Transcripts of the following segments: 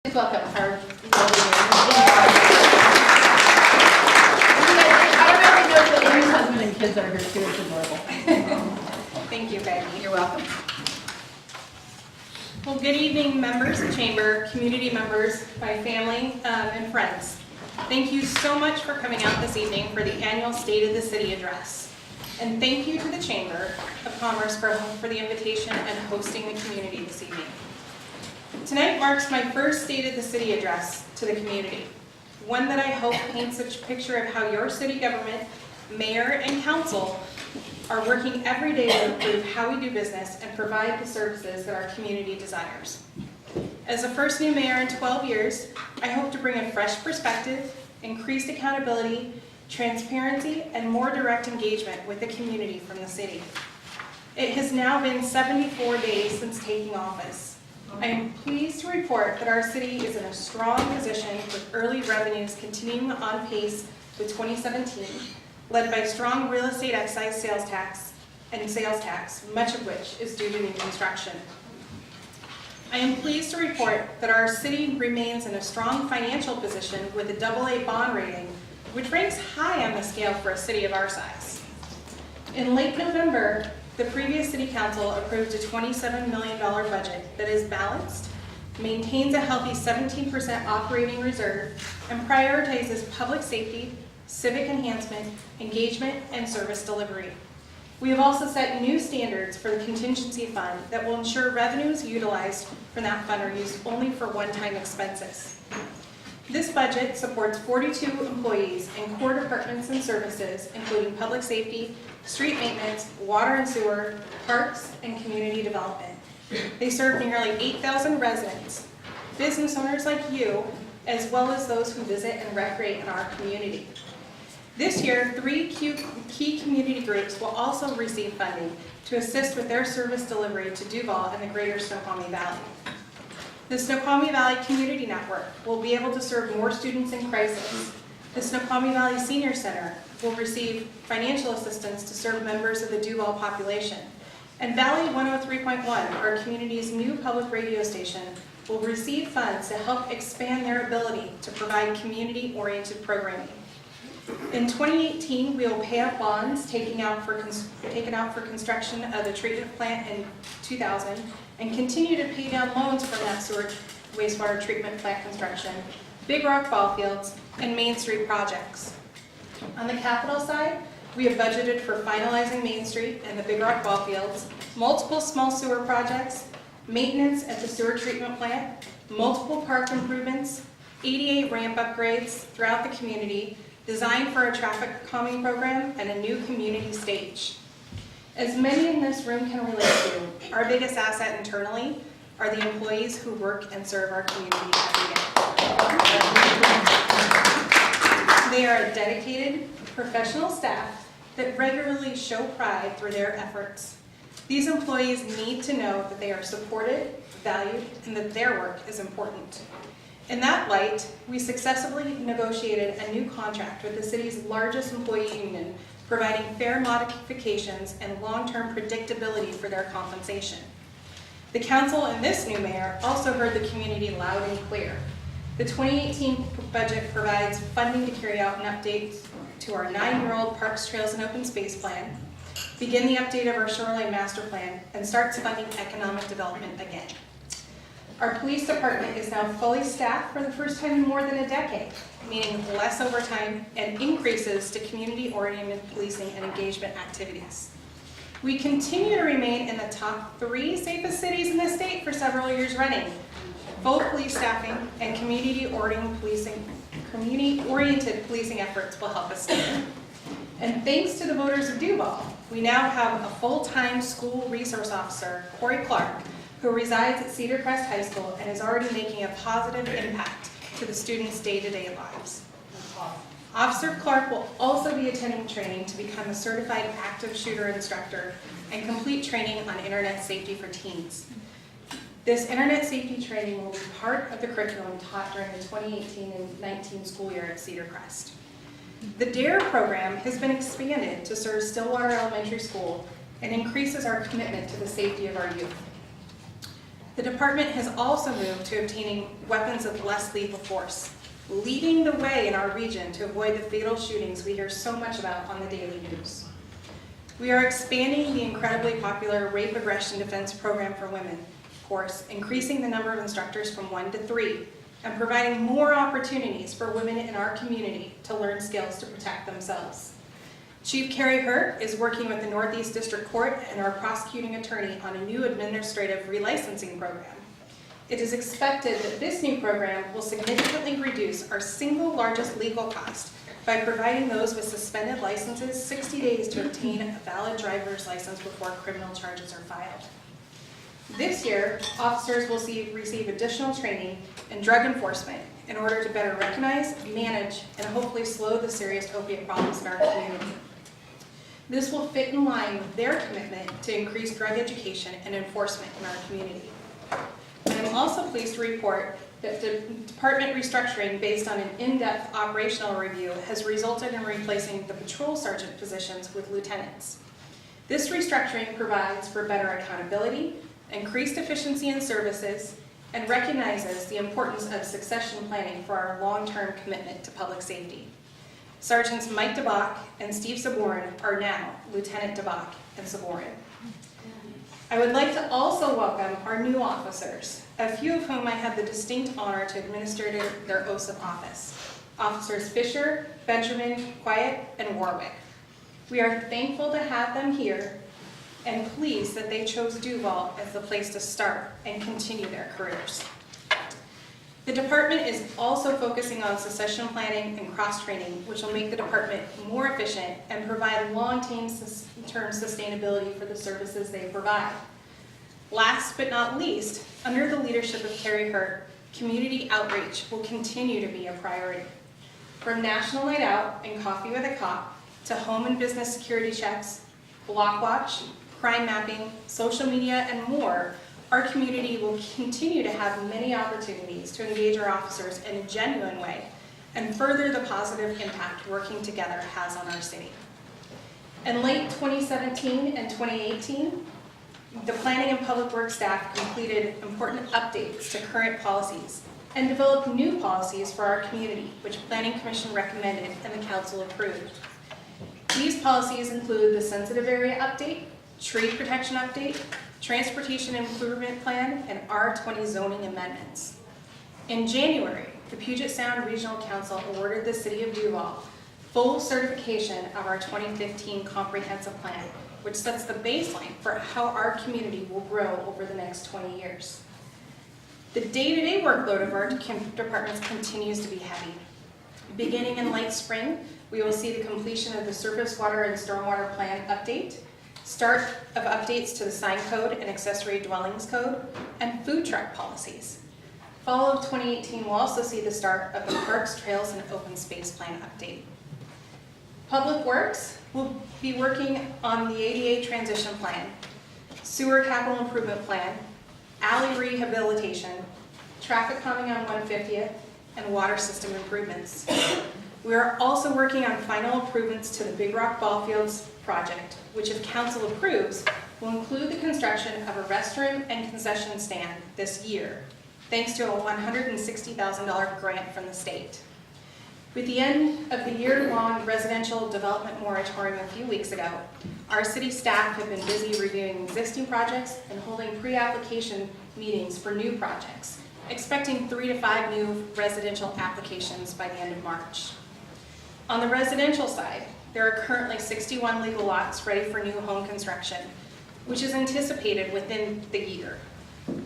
Please welcome our I don't know if you know, but Amy's husband and kids are here too. It's adorable. Thank you, Becky. You're welcome. Well, good evening, members of Chamber, community members, my family, and friends. Thank you so much for coming out this evening for the annual State of the City address. And thank you to the Chamber of Commerce for the invitation and hosting the community this evening. Tonight marks my first State of the City address to the community, one that I hope paints a picture of how your city government, mayor, and council are working every day to improve how we do business and provide the services that our community desires. As the first new mayor in 12 years, I hope to bring a fresh perspective, increased accountability, transparency, and more direct engagement with the community from the city. It has now been 74 days since taking office. I am pleased to report that our city is in a strong position with early revenues continuing on pace with 2017, led by strong real estate excise sales tax, much of which is due to new construction. I am pleased to report that our city remains in a strong financial position with a AA bond rating, which ranks high on the scale for a city of our size. In late November, the previous City Council approved a $27 million budget that is balanced, maintains a healthy 17% operating reserve, and prioritizes public safety, civic enhancement, engagement, and service delivery. We have also set new standards for the contingency fund that will ensure revenues utilized from that fund are used only for one-time expenses. This budget supports 42 employees in core departments and services, including public safety, street maintenance, water and sewer, parks, and community development. They serve nearly 8,000 residents, business owners like you, as well as those who visit and recreate in our community. This year, 3 key community groups will also receive funding to assist with their service delivery to Duval and the greater Snoqualmie Valley. The Snoqualmie Valley Community Network will be able to serve more students in crisis. The Snoqualmie Valley Senior Center will receive financial assistance to serve members of the Duval population. And Valley 103.1, our community's new public radio station, will receive funds to help expand their ability to provide community-oriented programming. In 2018, we will pay up bonds taken out for construction of the treatment plant in 2000 and continue to pay down loans from that sewer wastewater treatment plant construction, Big Rock ball fields, and Main Street projects. On the capital side, we have budgeted for finalizing Main Street and the Big Rock ball fields, multiple small sewer projects, maintenance at the sewer treatment plant, multiple park improvements, 88 ramp upgrades throughout the community, designed for a traffic calming program, and a new community stage. As many in this room can relate to, our biggest asset internally are the employees who work and serve our community every day. They are a dedicated, professional staff that regularly show pride through their efforts. These employees need to know that they are supported, valued, and that their work is important. In that light, we successfully negotiated a new contract with the city's largest employee union, providing fair modifications and long-term predictability for their compensation. The council and this new mayor also heard the community loud and clear. The 2018 budget provides funding to carry out an update to our 9-year-old Parks, Trails, and Open Space Plan, begin the update of our Shoreline Master Plan, and starts funding economic development again. Our police department is now fully staffed for the first time in more than a decade, meaning less overtime and increases to community-oriented policing and engagement activities. We continue to remain in the top 3 safest cities in the state for several years running. Full police staffing and community-oriented policing efforts will help us stay. And thanks to the voters of Duval, we now have a full-time school resource officer, Corey Clark, who resides at Cedar Crest High School and is already making a positive impact to the students' day-to-day lives. Officer Clark will also be attending training to become a certified active shooter instructor and complete training on internet safety for teens. This internet safety training will be part of the curriculum taught during the 2018 and 19 school year at Cedar Crest. The DARE program has been expanded to serve Stillwater Elementary School and increases our commitment to the safety of our youth. The department has also moved to obtaining weapons of less lethal force, leading the way in our region to avoid the fatal shootings we hear so much about on the daily news. We are expanding the incredibly popular Rape Aggression Defense Program for Women course, increasing the number of instructors from 1 to 3, and providing more opportunities for women in our community to learn skills to protect themselves. Chief Carrie Hurt is working with the Northeast District Court and our prosecuting attorney on a new administrative relicensing program. It is expected that this new program will significantly reduce our single largest legal cost by providing those with suspended licenses 60 days to obtain a valid driver's license before criminal charges are filed. This year, officers will receive additional training in drug enforcement in order to better recognize, manage, and hopefully slow the serious opiate problems in our community. This will fit in line with their commitment to increase drug education and enforcement in our community. I am also pleased to report that the department restructuring based on an in-depth operational review has resulted in replacing the patrol sergeant positions with lieutenants. This restructuring provides for better accountability, increased efficiency in services, and recognizes the importance of succession planning for our long-term commitment to public safety. Sergeants Mike DeBach and Steve Saborin are now Lieutenant DeBach and Saborin. I would like to also welcome our new officers, a few of whom I had the distinct honor to administer their oaths of office. Officers Fisher, Benjamin, Quiet, and Warwick. We are thankful to have them here and pleased that they chose Duval as the place to start and continue their careers. The department is also focusing on succession planning and cross-training, which will make the department more efficient and provide long-term sustainability for the services they provide. Last but not least, under the leadership of Carrie Hurt, community outreach will continue to be a priority. From National Night Out and Coffee with a Cop to home and business security checks, block watch, crime mapping, social media, and more, our community will continue to have many opportunities to engage our officers in a genuine way and further the positive impact working together has on our city. In late 2017 and 2018, the Planning and Public Works staff completed important updates to current policies and developed new policies for our community, which Planning Commission recommended and the Council approved. These policies include the Sensitive Area Update, Tree Protection Update, Transportation Improvement Plan, and R20 zoning amendments. In January, the Puget Sound Regional Council awarded the City of Duval full certification of our 2015 comprehensive plan, which sets the baseline for how our community will grow over the next 20 years. The day-to-day workload of our departments continues to be heavy. Beginning in late spring, we will see the completion of the Surface Water and Stormwater Plan update, start of updates to the sign code and accessory dwellings code, and food truck policies. Fall of 2018 will also see the start of the Parks, Trails, and Open Space Plan update. Public Works will be working on the ADA transition plan, sewer capital improvement plan, alley rehabilitation, traffic calming on 150th, and water system improvements. We are also working on final improvements to the Big Rock Ball Fields project, which if council approves, will include the construction of a restroom and concession stand this year, thanks to a $160,000 grant from the state. With the end of the year-long residential development moratorium a few weeks ago, our city staff have been busy reviewing existing projects and holding pre-application meetings for new projects, expecting 3 to 5 new residential applications by the end of March. On the residential side, there are currently 61 legal lots ready for new home construction, which is anticipated within the year.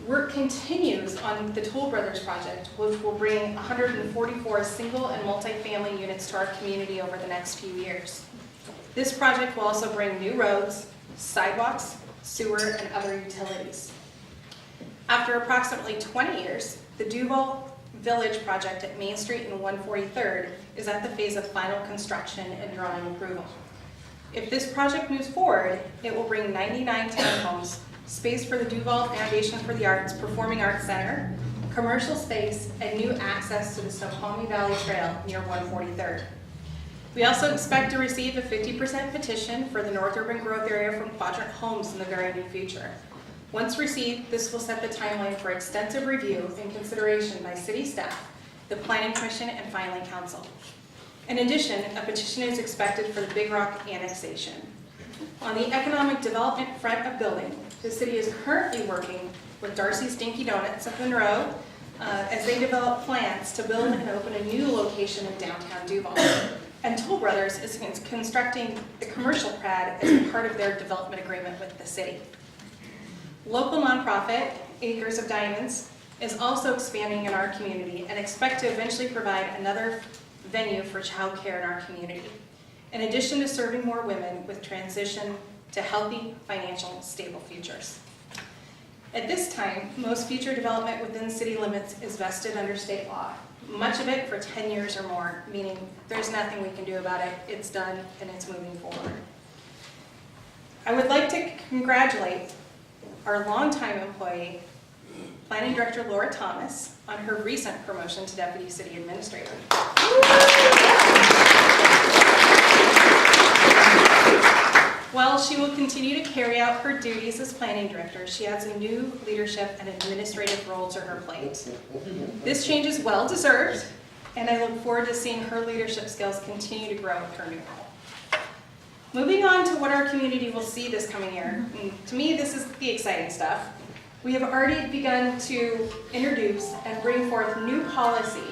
Work continues on the Toll Brothers project, which will bring 144 single and multi-family units to our community over the next few years. This project will also bring new roads, sidewalks, sewer, and other utilities. After approximately 20 years, the Duval Village project at Main Street and 143rd is at the phase of final construction and drawing approval. If this project moves forward, it will bring 99 townhomes, space for the Duval Foundation for the Arts Performing Arts Center, commercial space, and new access to the Snoqualmie Valley Trail near 143rd. We also expect to receive a 50% petition for the North Urban Growth Area from Quadrant Homes in the very near future. Once received, this will set the timeline for extensive review and consideration by city staff, the Planning Commission, and finally Council. In addition, a petition is expected for the Big Rock annexation. On the economic development front of building, the city is currently working with Darcy's Dinky Donuts of Monroe as they develop plans to build and open a new location in downtown Duval. And Toll Brothers is constructing the commercial pad as part of their development agreement with the city. Local nonprofit, Acres of Diamonds, is also expanding in our community and expect to eventually provide another venue for childcare in our community, in addition to serving more women with transition to healthy, financial, stable futures. At this time, most future development within city limits is vested under state law, much of it for 10 years or more, meaning there's nothing we can do about it. It's done and it's moving forward. I would like to congratulate our longtime employee, Planning Director Laura Thomas, on her recent promotion to Deputy City Administrator. While she will continue to carry out her duties as Planning Director, she adds a new leadership and administrative role to her plate. This change is well deserved, and I look forward to seeing her leadership skills continue to grow with her new role. Moving on to what our community will see this coming year, and to me this is the exciting stuff. We have already begun to introduce and bring forth new policy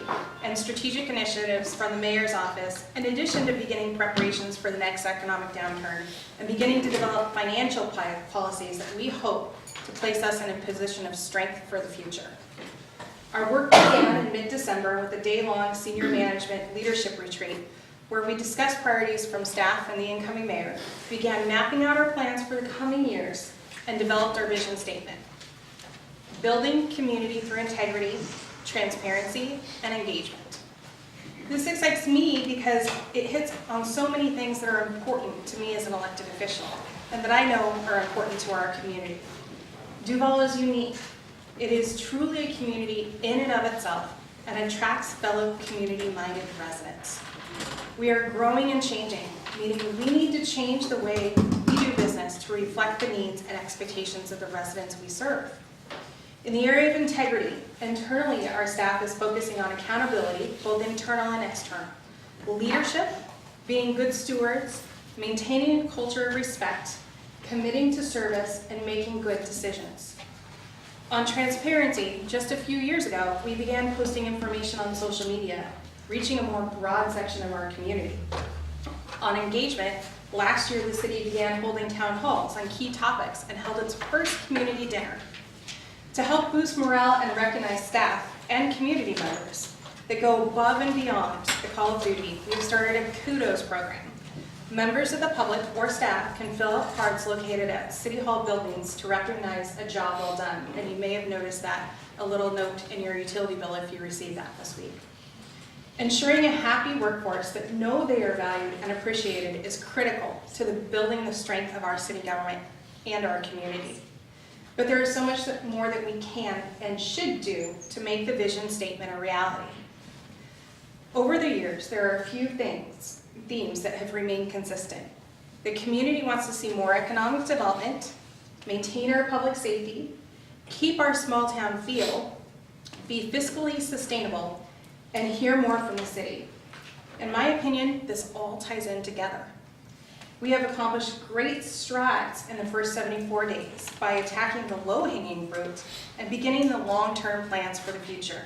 and strategic initiatives from the Mayor's office, in addition to beginning preparations for the next economic downturn and beginning to develop financial policies that we hope to place us in a position of strength for the future. Our work began in mid-December with a day-long senior management leadership retreat where we discussed priorities from staff and the incoming mayor, began mapping out our plans for the coming years, and developed our vision statement. Building community through integrity, transparency, and engagement. This excites me because it hits on so many things that are important to me as an elected official and that I know are important to our community. Duval is unique. It is truly a community in and of itself and attracts fellow community-minded residents. We are growing and changing, meaning we need to change the way we do business to reflect the needs and expectations of the residents we serve. In the area of integrity, internally our staff is focusing on accountability, both internal and external. Leadership, being good stewards, maintaining a culture of respect, committing to service, and making good decisions. On transparency, just a few years ago, we began posting information on social media, reaching a more broad section of our community. On engagement, last year the city began holding town halls on key topics and held its first community dinner. To help boost morale and recognize staff and community members that go above and beyond the call of duty, we've started a kudos program. Members of the public or staff can fill out cards located at City Hall buildings to recognize a job well done, and you may have noticed that a little note in your utility bill if you received that this week. Ensuring a happy workforce that know they are valued and appreciated is critical to building the strength of our city government and our community. But there is so much more that we can and should do to make the vision statement a reality. Over the years, there are a few themes that have remained consistent. The community wants to see more economic development, maintain our public safety, keep our small town feel, be fiscally sustainable, and hear more from the city. In my opinion, this all ties in together. We have accomplished great strides in the first 74 days by attacking the low-hanging fruit and beginning the long-term plans for the future.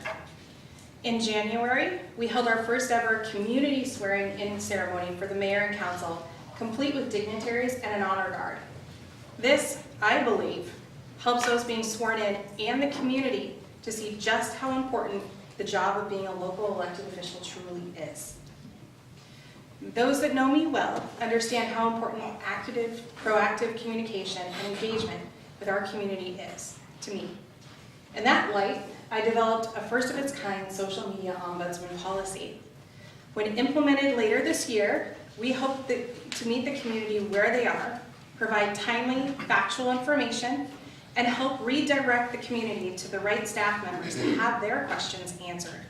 In January, we held our first ever community swearing-in ceremony for the mayor and council, complete with dignitaries and an honor guard. This, I believe, helps those being sworn in and the community to see just how important the job of being a local elected official truly is. Those that know me well understand how important active, proactive communication and engagement with our community is to me. In that light, I developed a first-of-its-kind social media ombudsman policy. When implemented later this year, we hope to meet the community where they are, provide timely, factual information, and help redirect the community to the right staff members to have their questions answered.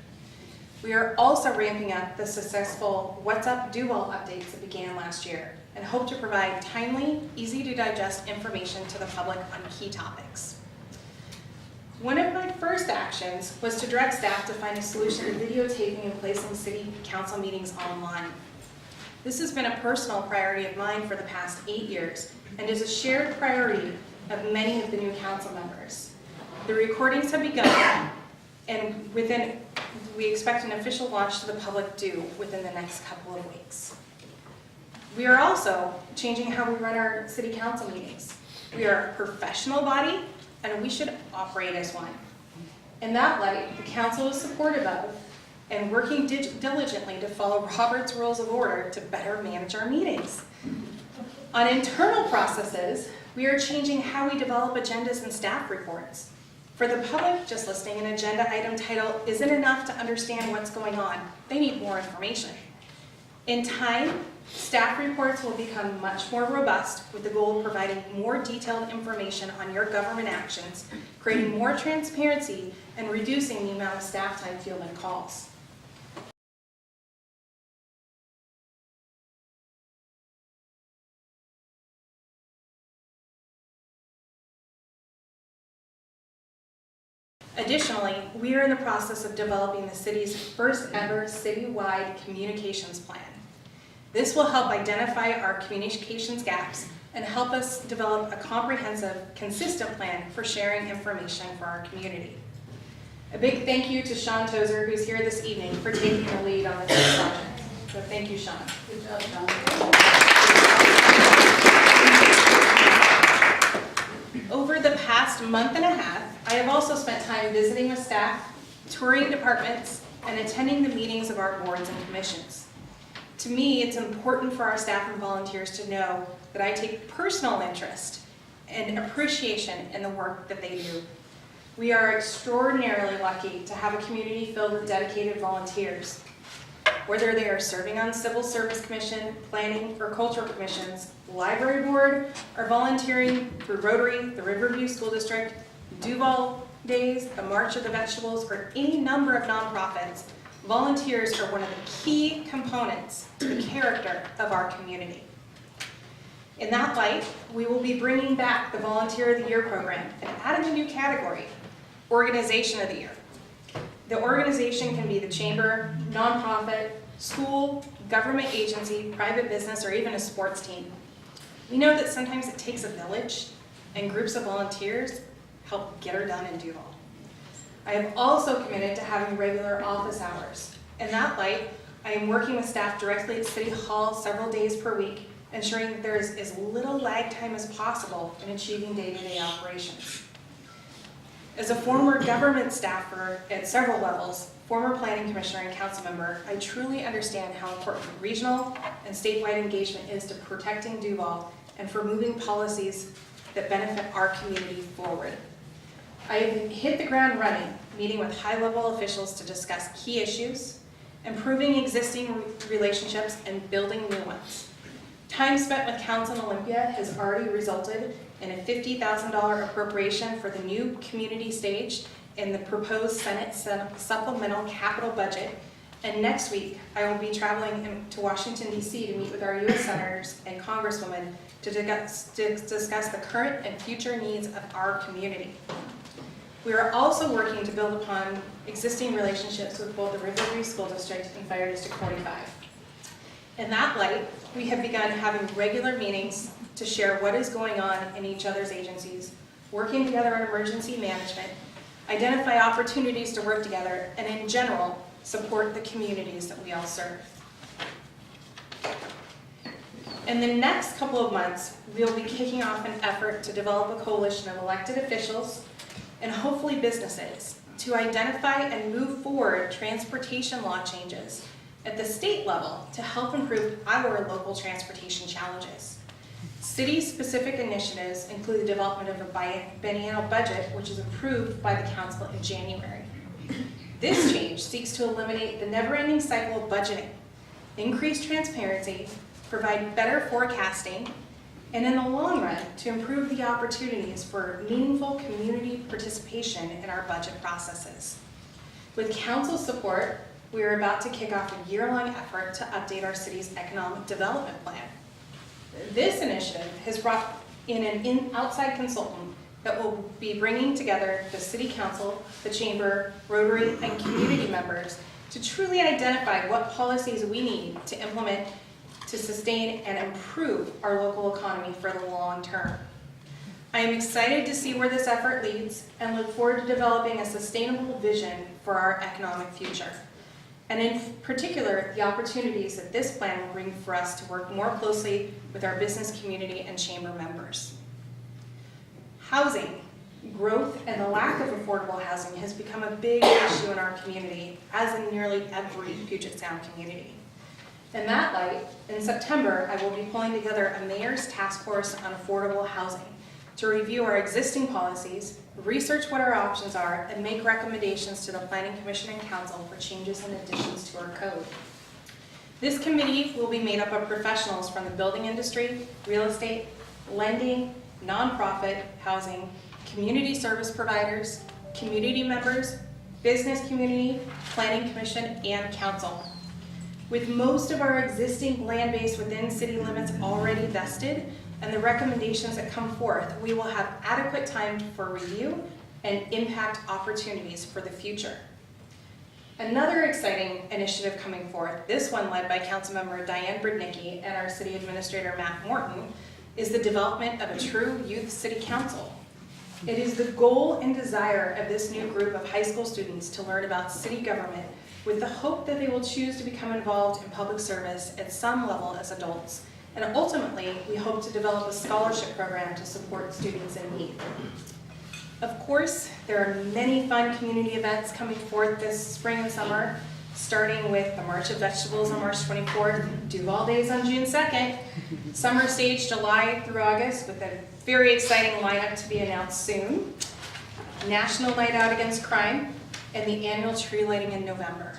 We are also ramping up the successful What's Up Duval updates that began last year and hope to provide timely, easy to digest information to the public on key topics. One of my first actions was to direct staff to find a solution to videotaping and placing city council meetings online. This has been a personal priority of mine for the past 8 years and is a shared priority of many of the new council members. The recordings have begun, and we expect an official launch to the public due within the next couple of weeks. We are also changing how we run our city council meetings. We are a professional body, and we should operate as one. In that light, the council is supportive of and working diligently to follow Robert's Rules of Order to better manage our meetings. On internal processes, we are changing how we develop agendas and staff reports. For the public, just listing an agenda item title isn't enough to understand what's going on. They need more information. In time, staff reports will become much more robust with the goal of providing more detailed information on your government actions, creating more transparency, and reducing the amount of staff time fielding calls. Additionally, we are in the process of developing the city's first ever citywide communications plan. This will help identify our communications gaps and help us develop a comprehensive, consistent plan for sharing information for our community. A big thank you to Sean Tozer, who's here this evening, for taking the lead on this project. So thank you, Sean. Good job, Sean. Over the past month and a half, I have also spent time visiting with staff, touring departments, and attending the meetings of our boards and commissions. To me, it's important for our staff and volunteers to know that I take personal interest and appreciation in the work that they do. We are extraordinarily lucky to have a community filled with dedicated volunteers. Whether they are serving on Civil Service Commission, Planning, or Cultural Commissions, Library Board, or volunteering through Rotary, the Riverview School District, Duval Days, the March of the Vegetables, or any number of nonprofits, volunteers are one of the key components to the character of our community. In that light, we will be bringing back the Volunteer of the Year program and adding a new category, Organization of the Year. The organization can be the chamber, nonprofit, school, government agency, private business, or even a sports team. We know that sometimes it takes a village, and groups of volunteers help get her done in Duval. I have also committed to having regular office hours. In that light, I am working with staff directly at City Hall several days per week, ensuring that there is as little lag time as possible in achieving day-to-day operations. As a former government staffer at several levels, former planning commissioner and council member, I truly understand how important regional and statewide engagement is to protecting Duval and for moving policies that benefit our community forward. I have hit the ground running, meeting with high-level officials to discuss key issues, improving existing relationships, and building new ones. Time spent with Council on Olympia has already resulted in a $50,000 appropriation for the new community stage in the proposed Senate supplemental capital budget. And next week, I will be traveling to Washington, D.C. to meet with our U.S. senators and congresswomen to discuss the current and future needs of our community. We are also working to build upon existing relationships with both the Riverview School District and Fire District 45. In that light, we have begun having regular meetings to share what is going on in each other's agencies, working together on emergency management, identify opportunities to work together, and in general, support the communities that we all serve. In the next couple of months, we'll be kicking off an effort to develop a coalition of elected officials and hopefully businesses to identify and move forward transportation law changes at the state level to help improve our local transportation challenges. City-specific initiatives include the development of a biennial budget, which is approved by the council in January. This change seeks to eliminate the never-ending cycle of budgeting, increase transparency, provide better forecasting, and in the long run, to improve the opportunities for meaningful community participation in our budget processes. With council support, we are about to kick off a year-long effort to update our city's economic development plan. This initiative has brought in an outside consultant that will be bringing together the City Council, the Chamber, Rotary, and community members to truly identify what policies we need to implement to sustain and improve our local economy for the long term. I am excited to see where this effort leads and look forward to developing a sustainable vision for our economic future. And in particular, the opportunities that this plan will bring for us to work more closely with our business community and chamber members. Housing, growth, and the lack of affordable housing has become a big issue in our community, as in nearly every Puget Sound community. In that light, in September, I will be pulling together a mayor's task force on affordable housing to review our existing policies, research what our options are, and make recommendations to the Planning Commission and Council for changes and additions to our code. This committee will be made up of professionals from the building industry, real estate, lending, nonprofit, housing, community service providers, community members, business community, Planning Commission, and Council. With most of our existing land base within city limits already vested, and the recommendations that come forth, we will have adequate time for review and impact opportunities for the future. Another exciting initiative coming forth, this one led by Councilmember Diane Brudnicki and our City Administrator Matt Morton, is the development of a true youth city council. It is the goal and desire of this new group of high school students to learn about city government with the hope that they will choose to become involved in public service at some level as adults. And ultimately, we hope to develop a scholarship program to support students in need. Of course, there are many fun community events coming forth this spring and summer, starting with the March of Vegetables on March 24th, Duval Days on June 2nd, Summer Stage July through August with a very exciting lineup to be announced soon, National Night Out Against Crime, and the annual tree lighting in November.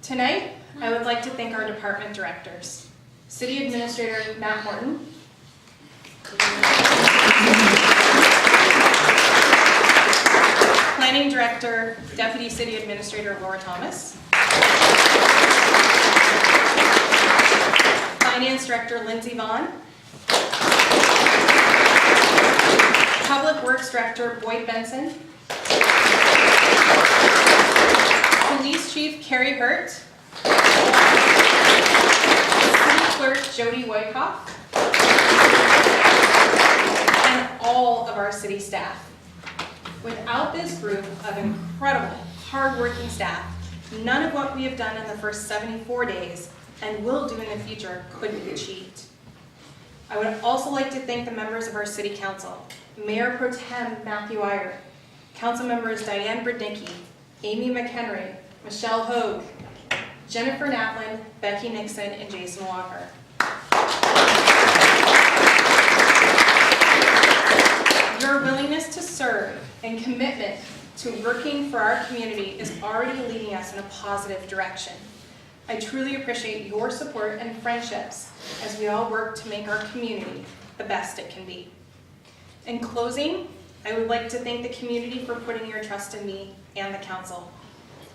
Tonight, I would like to thank our department directors. City Administrator Matt Morton, Planning Director, Deputy City Administrator Laura Thomas, Finance Director Lindsay Vaughn, Public Works Director Boyd Benson, Police Chief Carrie Hurt, City Clerk Jody Wyckoff, and all of our city staff. Without this group of incredible, hardworking staff, none of what we have done in the first 74 days and will do in the future could be achieved. I would also like to thank the members of our City Council, Mayor Pro Tem Matthew Iyer, Council members Diane Brudnicki, Amy McHenry, Michelle Hogue, Jennifer Naplin, Becky Nixon, and Jason Walker. Your willingness to serve and commitment to working for our community is already leading us in a positive direction. I truly appreciate your support and friendships as we all work to make our community the best it can be. In closing, I would like to thank the community for putting your trust in me and the council.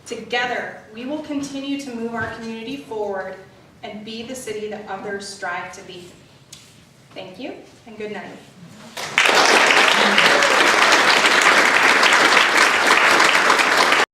Together, we will continue to move our community forward and be the city that others strive to be. Thank you, and good night.